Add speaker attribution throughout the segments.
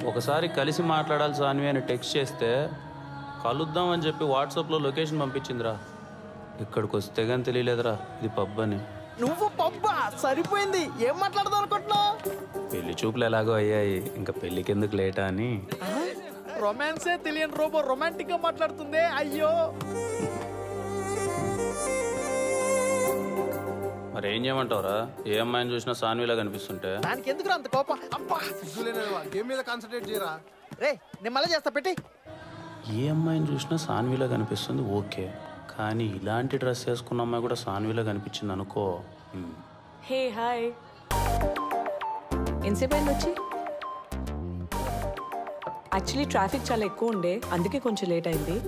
Speaker 1: ఒకసారి కలిసి మాట్లాడాలి సాన్వి అని టెక్స్ట్ చేస్తే కలుద్దాం అని చెప్పి వాట్సాప్లో లొకేషన్ పంపించిందిరా. ఇక్కడికి వస్తే కానీ తెలియలేదురా ఇది పబ్ అని.
Speaker 2: నువ్వు పబ్బా సరిపోయింది. ఏం మాట్లాడదాం అనుకుంటున్నావు?
Speaker 1: పెళ్లి చూపులు ఎలాగో అయ్యాయి, ఇంకా పెళ్లికి ఎందుకు లేటా అని.
Speaker 2: రొమాన్సే తెలియని రోబో రొమాంటిక్ గా మాట్లాడుతుంది. అయ్యో
Speaker 1: మరి ఏం చేయమంటావురా? ఏ అమ్మాయిని చూసినా సాన్విలా కనిపిస్తుంటే.
Speaker 2: దానికి ఎందుకు అంత కోపం? అబ్బా
Speaker 3: గేమ్ మీద కాన్సన్ట్రేట్ చేయరా.
Speaker 2: రే నేను మళ్ళీ చేస్తా పెట్టి.
Speaker 1: ఏ అమ్మాయిని చూసినా సాన్విలా కనిపిస్తుంది ఓకే, కానీ ఇలాంటి డ్రెస్ వేసుకున్న అమ్మాయి కూడా సాన్విలా కనిపించింది అనుకో.
Speaker 4: హే హాయ్, ఎంతసేపు అయింది వచ్చి? యాక్చువల్లీ ట్రాఫిక్ చాలా ఎక్కువ ఉండే, అందుకే కొంచెం లేట్ అయింది.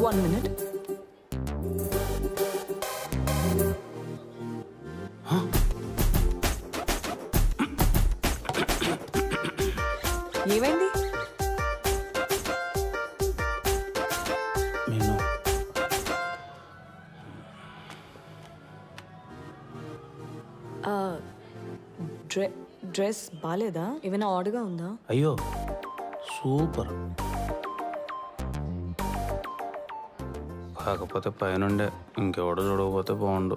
Speaker 4: 1 minute. ఏమైంది? డ్రెస్ బాలేదా? ఏమైనా ఆర్డర్గా ఉందా?
Speaker 1: అయ్యో సూపర్, కాకపోతే పైనుండే ఇంకెవడో చూడకపోతే బాగుండు.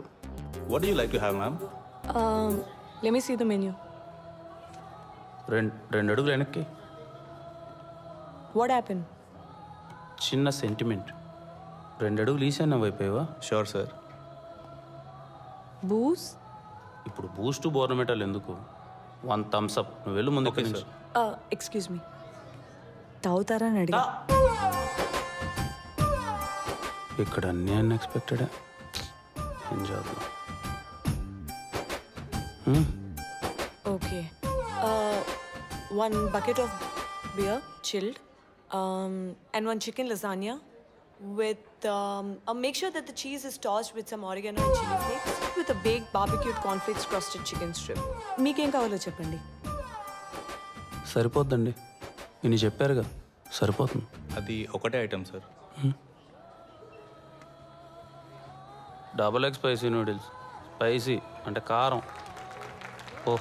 Speaker 5: What do you like to have, ma'am?
Speaker 4: Let me see the menu.
Speaker 1: రెండు అడుగులు వెనక్కి.
Speaker 4: What happened?
Speaker 1: చిన్న సెంటిమెంట్. 2 అడుగులు ఈశాన్య వైపోయావా?
Speaker 5: Sure, sir.
Speaker 4: Booze?
Speaker 1: ఇప్పుడు బూస్ట్ బోర్నమెటల్ ఎందుకు? 1 thumbs up. నువ్వు వెళ్ళు ముందు.
Speaker 4: ఎక్స్క్యూజ్ మీ, తాగుతారా అని అడిగా.
Speaker 1: ఇక్కడ అన్నీ అన్ఎక్స్పెక్టెడ్. ఏం చేద్దాం?
Speaker 4: Okay, 1 bucket of beer, chilled, and 1 chicken lasagna with make sure that the cheese is tossed with some oregano and chili flakes with a baked barbecued cornflakes crusted chicken strip. మీకేం కావాలో చెప్పండి.
Speaker 1: సరిపోద్దండి, ఇన్ని చెప్పారుగా, సరిపోతుంది.
Speaker 5: అది ఒకటే item sir.
Speaker 1: Double egg spicy noodles. Spicy అంటే కారం. ఓ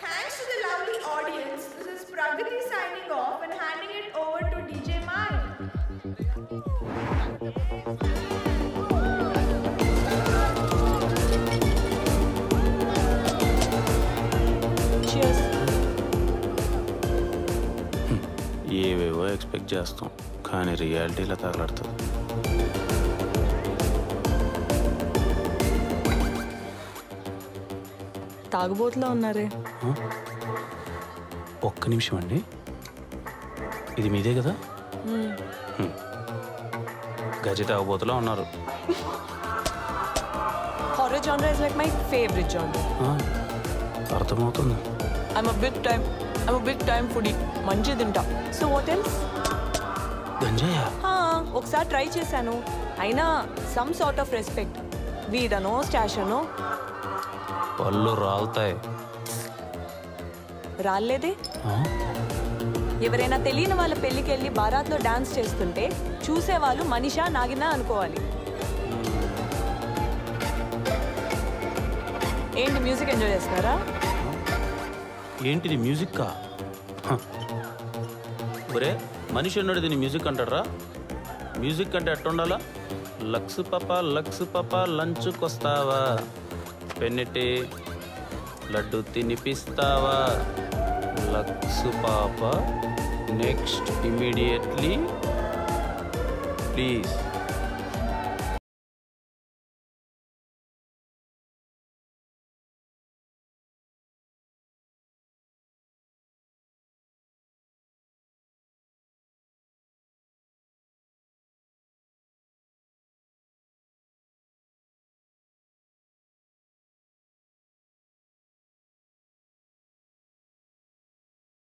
Speaker 6: Thanks to the lovely audience, this is Pragati signing off and handing it over to DJ Mai.
Speaker 4: Cheers.
Speaker 1: ఏవేవో ఎక్స్పెక్ట్ చేస్తాం, కానీ రియాలిటీలో తగలడుతుంది.
Speaker 4: తాగుబోతులో ఉన్నారే.
Speaker 1: ఒక్క నిమిషం అండి, ఇది మీదే కదా? గజి తాగుబోతులో ఉన్నారు.
Speaker 4: Horror genre is like my favorite genre.
Speaker 1: అర్థమవుతుంది.
Speaker 4: I'm a big time foodie. మంచి తింటా. So what else?
Speaker 1: గంజాయా?
Speaker 4: ఒకసారి ట్రై చేశాను, అయినా సమ్ సార్ట్ ఆఫ్ రెస్పెక్ట్. వీడనో స్టాష్ అనో
Speaker 1: పళ్ళు రాలుతాయి.
Speaker 4: రాలేదే. ఎవరైనా తెలియని వాళ్ళ పెళ్ళికి వెళ్ళి బారాత్లో డాన్స్ చేస్తుంటే చూసేవాళ్ళు మనీషా నాగినా అనుకోవాలి. ఏంటి మ్యూజిక్ ఎంజాయ్ చేస్తున్నారా?
Speaker 1: ఏంటిది మ్యూజిక్కా? ఒరే మనిషి అన్నాడు దీన్ని మ్యూజిక్ అంటారా? మ్యూజిక్ అంటే ఎట్టుండాలా? లక్స్ పాప లంచ్కి వస్తావా, పెన్నెట్టి లడ్డు తినిపిస్తావా, లక్స్ పాప నెక్స్ట్ ఇమీడియట్లీ ప్లీజ్.